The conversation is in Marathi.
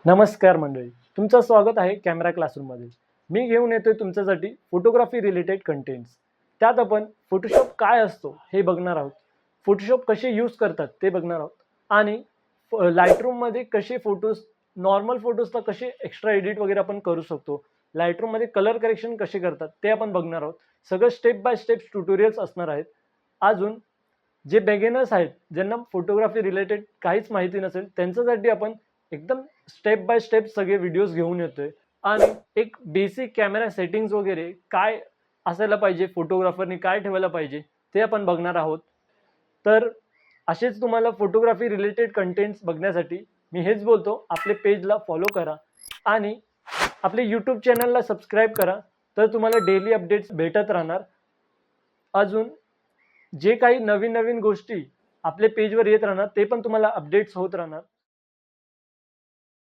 नमस्कार मंडळी, तुमचं स्वागत आहे कॅमेरा क्लासरूममध्ये. मी घेऊन येतोय तुमच्यासाठी फोटोग्राफी रिलेटेड कंटेंट्स. त्यात आपण फोटोशॉप काय असतो हे बघणार आहोत, फोटोशॉप कसे यूज करतात ते बघणार आहोत आणि लाईटरूममध्ये कसे फोटोज, नॉर्मल फोटोजला कसे एक्स्ट्रा एडिट वगैरे आपण करू शकतो, लाईटरूममध्ये कलर करेक्शन कसे करतात ते आपण बघणार आहोत. सगळं स्टेप बाय स्टेप ट्युटोरियल्स असणार आहेत. अजून जे बिगिनर्स आहेत, ज्यांना फोटोग्राफी रिलेटेड काहीच माहिती नसेल, त्यांच्यासाठी आपण एकदम स्टेप बाय स्टेप सगळे व्हिडिओज घेऊन येतोय आणि एक बेसिक कॅमेरा सेटिंग्स वगैरे काय असायला पाहिजे, फोटोग्राफरनी काय ठेवायला पाहिजे ते आपण बघणार आहोत. तर असेच तुम्हाला फोटोग्राफी रिलेटेड कंटेंट्स बघण्यासाठी मी हेच बोलतो, आपले पेजला फॉलो करा आणि आपले यूट्यूब चॅनलला सबस्क्राईब करा, तर तुम्हाला डेली अपडेट्स भेटत राहणार. अजून जे काही नवीन नवीन गोष्टी आपल्या पेजवर येत राहणार ते पण तुम्हाला अपडेट्स होत राहणार.